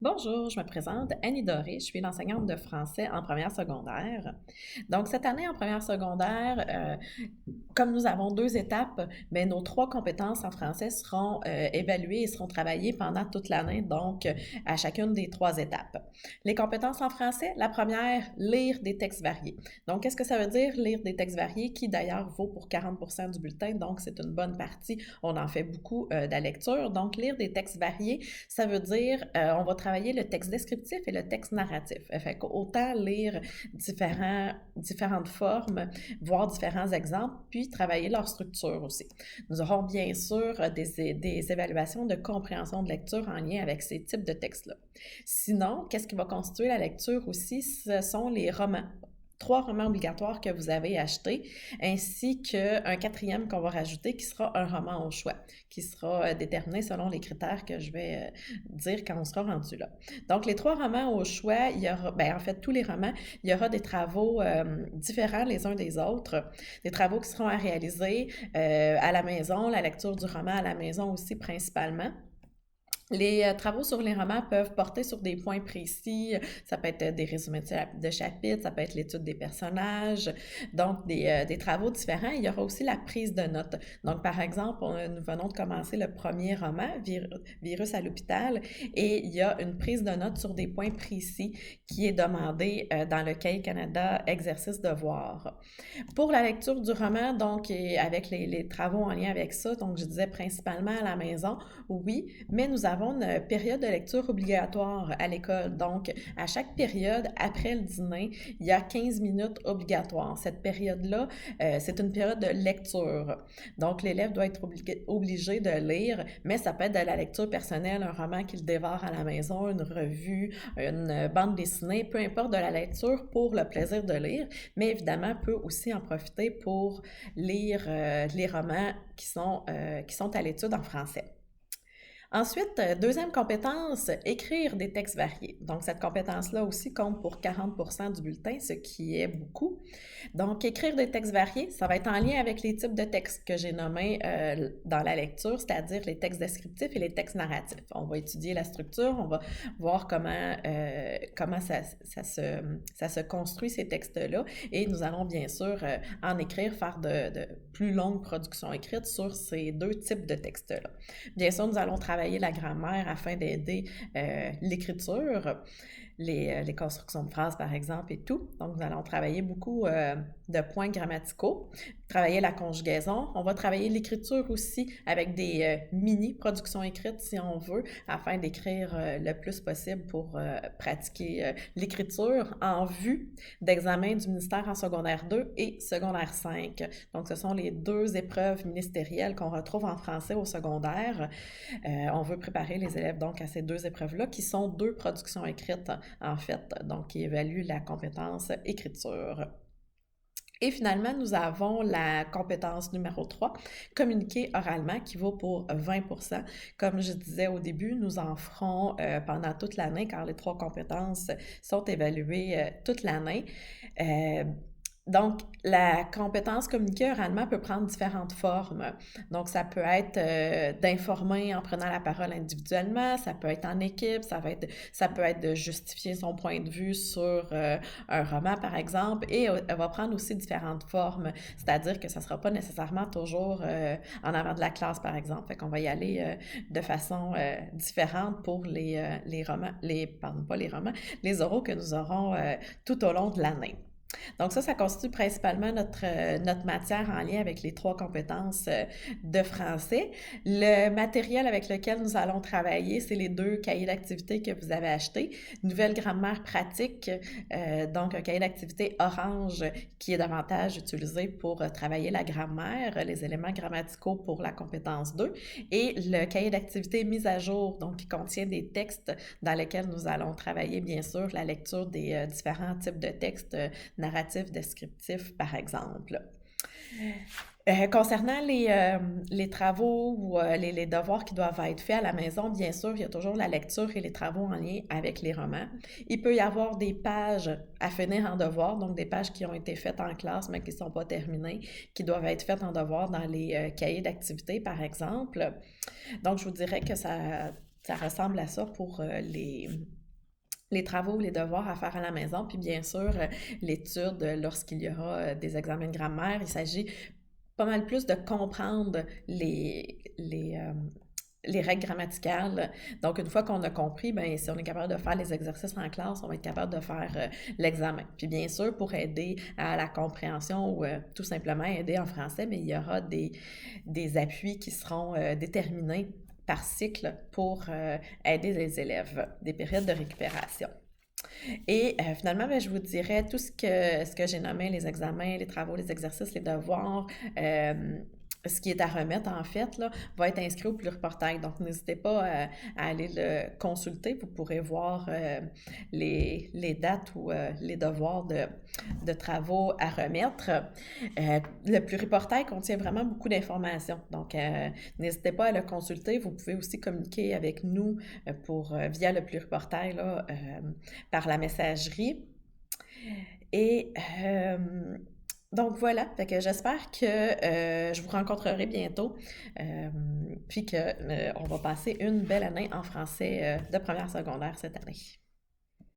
Bonjour, je me présente Annie Doré, je suis l'enseignante de français en première secondaire. Donc, cette année en première secondaire, comme nous avons deux étapes, mais nos trois compétences en français seront évaluées et seront travaillées pendant toute l'année, donc à chacune des trois étapes. Les compétences en français, la première, lire des textes variés. Donc, qu'est-ce que ça veut dire, lire des textes variés, qui d'ailleurs vaut pour 40% du bulletin, donc c'est une bonne partie. On en fait beaucoup de la lecture. Donc, lire des textes variés, ça veut dire, on va travailler le texte descriptif et le texte narratif. Fait qu'autant lire différentes formes, voir différents exemples, puis travailler leur structure aussi. Nous aurons bien sûr des évaluations de compréhension de lecture en lien avec ces types de textes-là. Sinon, qu'est-ce qui va constituer la lecture aussi? Ce sont les romans. Trois romans obligatoires que vous avez achetés, ainsi qu'un quatrième qu'on va rajouter qui sera un roman au choix, qui sera déterminé selon les critères que je vais dire quand on sera rendu là. Donc, les trois romans au choix, il y aura, en fait, tous les romans, il y aura des travaux différents les uns des autres, des travaux qui seront à réaliser à la maison, la lecture du roman à la maison aussi principalement. Les travaux sur les romans peuvent porter sur des points précis. Ça peut être des résumés de chapitres, ça peut être l'étude des personnages, donc des travaux différents. Il y aura aussi la prise de notes. Donc, par exemple, nous venons de commencer le premier roman, Virus à l'hôpital, et il y a une prise de notes sur des points précis qui est demandée dans le Cahier Canada Exercice Devoir. Pour la lecture du roman, donc, et avec les travaux en lien avec ça, donc je disais principalement à la maison, oui, mais nous avons une période de lecture obligatoire à l'école. Donc, à chaque période, après le dîner, il y a 15 minutes obligatoires. Cette période-là, c'est une période de lecture. Donc, l'élève doit être obligé de lire, mais ça peut être de la lecture personnelle, un roman qu'il dévore à la maison, une revue, une bande dessinée, peu importe, de la lecture pour le plaisir de lire, mais évidemment peut aussi en profiter pour lire les romans qui sont à l'étude en français. Ensuite, deuxième compétence, écrire des textes variés. Donc, cette compétence-là aussi compte pour 40% du bulletin, ce qui est beaucoup. Donc, écrire des textes variés, ça va être en lien avec les types de textes que j'ai nommés dans la lecture, c'est-à-dire les textes descriptifs et les textes narratifs. On va étudier la structure, on va voir comment ça se construit ces textes-là, et nous allons bien sûr en écrire, faire de plus longues productions écrites sur ces deux types de textes-là. Bien sûr, nous allons travailler la grammaire afin d'aider l'écriture, les constructions de phrases, par exemple, et tout. Donc, nous allons travailler beaucoup de points grammaticaux, travailler la conjugaison. On va travailler l'écriture aussi avec des mini-productions écrites, si on veut, afin d'écrire le plus possible pour pratiquer l'écriture en vue d'examen du ministère en secondaire 2 et secondaire 5. Donc, ce sont les deux épreuves ministérielles qu'on retrouve en français au secondaire. On veut préparer les élèves donc à ces deux épreuves-là, qui sont deux productions écrites, en fait, donc qui évaluent la compétence écriture. Et finalement, nous avons la compétence numéro 3, communiquer oralement, qui vaut pour 20%. Comme je disais au début, nous en ferons pendant toute l'année, car les trois compétences sont évaluées toute l'année. Donc, la compétence communiquer oralement peut prendre différentes formes. Donc, ça peut être d'informer en prenant la parole individuellement, ça peut être en équipe, ça peut être de justifier son point de vue sur un roman, par exemple, et elle va prendre aussi différentes formes, c'est-à-dire que ça ne sera pas nécessairement toujours en avant de la classe, par exemple. Fait qu'on va y aller de façon différente pour les romans, pardon, pas les romans, les oraux que nous aurons tout au long de l'année. Donc ça constitue principalement notre matière en lien avec les trois compétences de français. Le matériel avec lequel nous allons travailler, c'est les deux cahiers d'activité que vous avez achetés. Nouvelle grammaire pratique, donc un cahier d'activité orange qui est davantage utilisé pour travailler la grammaire, les éléments grammaticaux pour la compétence 2, et le cahier d'activité mise à jour, donc qui contient des textes dans lesquels nous allons travailler bien sûr la lecture des différents types de textes narratif, descriptif, par exemple. Concernant les travaux ou les devoirs qui doivent être faits à la maison, bien sûr, il y a toujours la lecture et les travaux en lien avec les romans. Il peut y avoir des pages à finir en devoir, donc des pages qui ont été faites en classe mais qui ne sont pas terminées, qui doivent être faites en devoir dans les cahiers d'activité, par exemple. Donc, je vous dirais que Ça ressemble à ça pour les travaux, les devoirs à faire à la maison, puis bien sûr, l'étude lorsqu'il y aura des examens de grammaire. Il s'agit pas mal plus de comprendre les règles grammaticales. Donc, une fois qu'on a compris, ben, si on est capable de faire les exercices en classe, on va être capable de faire l'examen. Puis bien sûr, pour aider à la compréhension ou tout simplement aider en français, mais il y aura des appuis qui seront déterminés par cycle pour aider les élèves, des périodes de récupération. Et finalement, ben, je vous dirais tout ce que j'ai nommé, les examens, les travaux, les exercices, les devoirs, ce qui est à remettre en fait, là, va être inscrit au pluriportail. Donc, n'hésitez pas à aller le consulter. Vous pourrez voir les dates ou les devoirs de travaux à remettre. Le pluriportail contient vraiment beaucoup d'informations. Donc, n'hésitez pas à le consulter. Vous pouvez aussi communiquer avec nous via le pluriportail là, par la messagerie. Et donc voilà, fait que j'espère que je vous rencontrerai bientôt, puis que on va passer une belle année en français de première secondaire cette année.